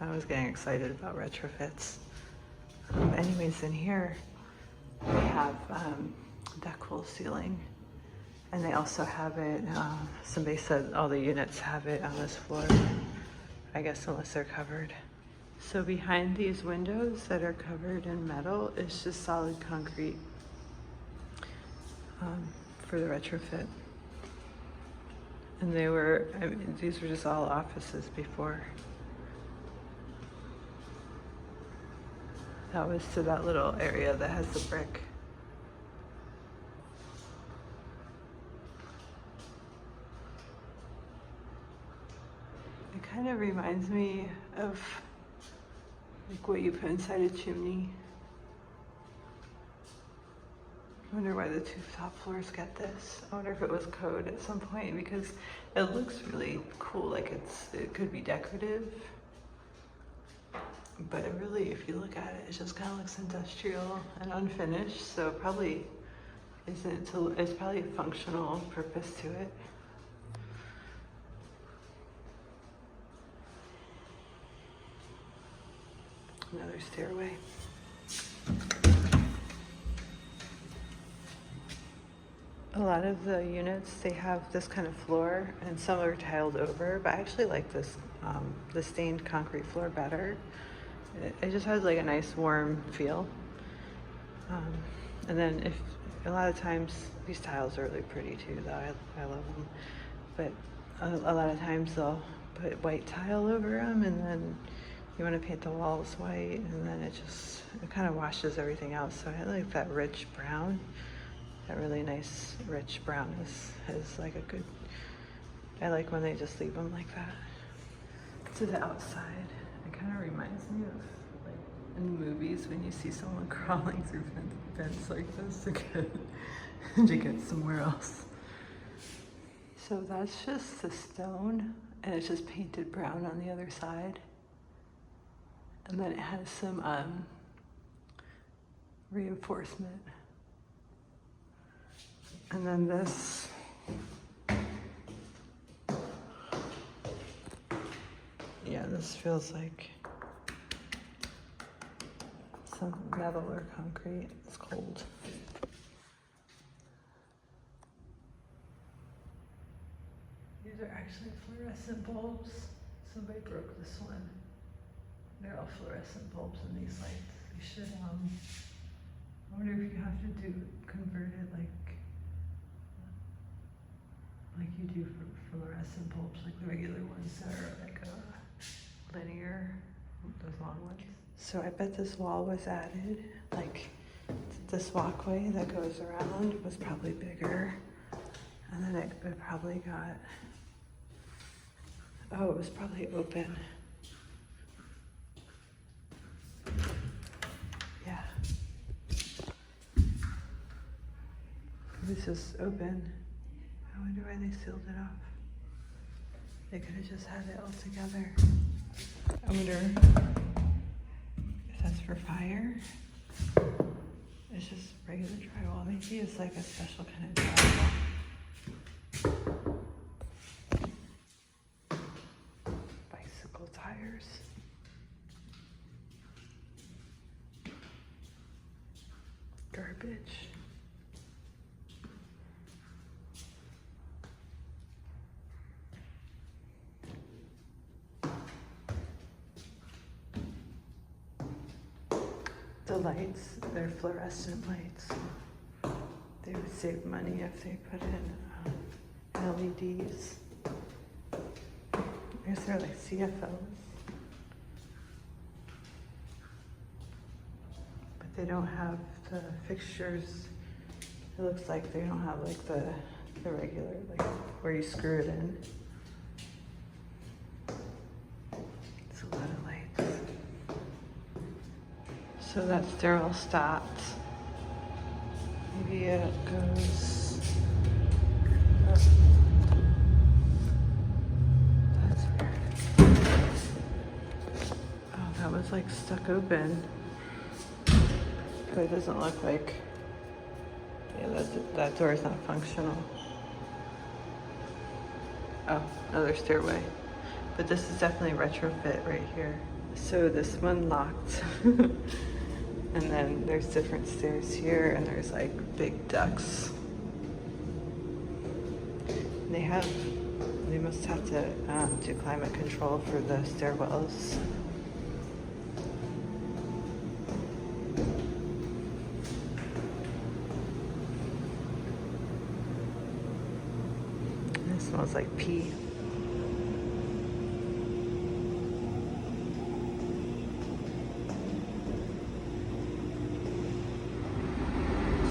I was getting excited about retrofits. Anyways, in here they have that cool ceiling. And they also have it, somebody said all the units have it on this floor, I guess unless they're covered. So behind these windows that are covered in metal is just solid concrete for the retrofit. And these were just all offices before. That was to that little area that has the brick. It kind of reminds me of like what you put inside a chimney. I wonder why the two top floors get this. I wonder if it was code at some point because it looks really cool, like it could be decorative. But it really, if you look at it, it just kind of looks industrial and unfinished. So it probably isn't, it's probably a functional purpose to it. Another stairway. A lot of the units, they have this kind of floor and some are tiled over, but I actually like this, the stained concrete floor better. It just has like a nice warm feel. And then if, a lot of times, these tiles are really pretty too though, I love them. But a lot of times they'll put white tile over them and then you want to paint the walls white and then it kind of washes everything out. So I like that rich brown. That really nice rich brown is like a good, I like when they just leave them like that. To the outside, it kind of reminds me of like in movies when you see someone crawling through vents like this to get somewhere else. So that's just the stone and it's just painted brown on the other side. And then it has some reinforcement. And then this, yeah, this feels like some metal or concrete. It's cold. These are actually fluorescent bulbs. Somebody broke this one. They're all fluorescent bulbs in these lights. You should, I wonder if you have to convert it like you do for fluorescent bulbs, like the regular ones that are like linear, those long ones. So I bet this wall was added, like this walkway that goes around was probably bigger. And then it probably got, oh, it was probably open. Yeah. This is open. I wonder why they sealed it off. They could have just had it all together. I wonder if that's for fire. It's just regular drywall. Maybe it's like a special kind of drywall. Bicycle tires. Garbage. The lights, they're fluorescent lights. They would save money if they put in LEDs. I guess they're like CFLs. But they don't have the fixtures. It looks like they don't have like the regular, like where you screw it in. It's a lot of lights. So that stairwell stopped. Maybe it goes up. That's weird. Oh, that was like stuck open. But it doesn't look like, yeah, that door is not functional. Oh, another stairway. But this is definitely retrofit right here. So this one locked. And then there's different stairs here and there's like big ducts. They must have to do climate control for the stairwells. It smells like pee.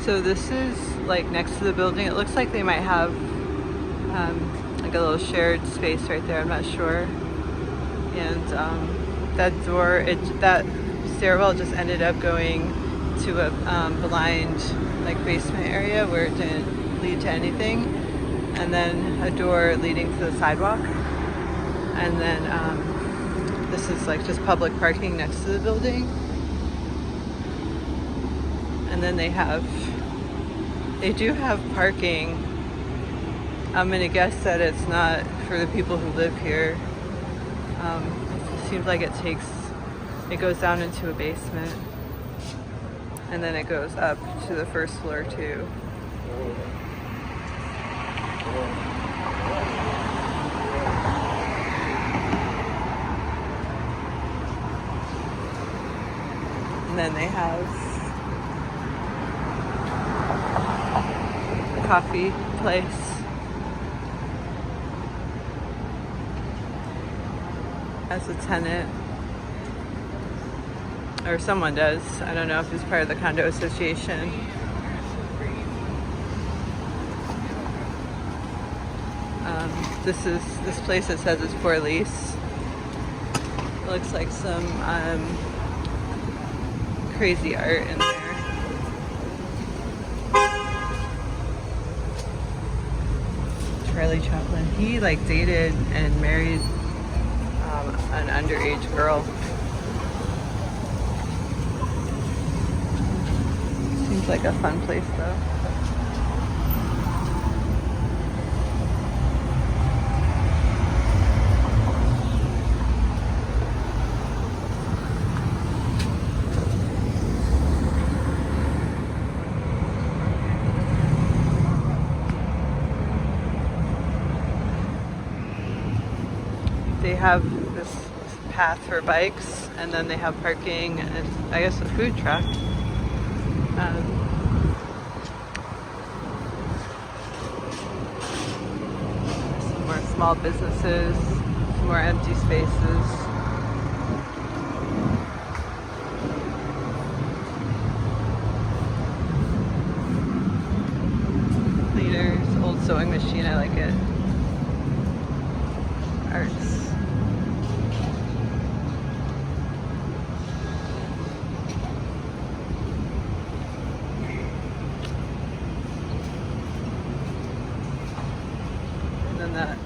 So this is like next to the building. It looks like they might have like a little shared space right there. I'm not sure. And that door, that stairwell just ended up going to a blind like basement area where it didn't lead to anything, and then a door leading to the sidewalk, and then this is like just public parking next to the building. And then they do have parking. I'm gonna guess that it's not for the people who live here. It seems like it goes down into a basement, and then it goes up to the first floor too. And then they have a coffee place. As a tenant, or someone does. I don't know if it's part of the condo association. This place that says it's for lease. It looks like some crazy art in there. Charlie Chaplin. He like dated and married an underage girl. Seems like a fun place though. They have this path for bikes, and then they have parking and I guess a food truck. Some more small businesses, some more empty spaces. Cleaners, old sewing machine, I like it. Arts. And then that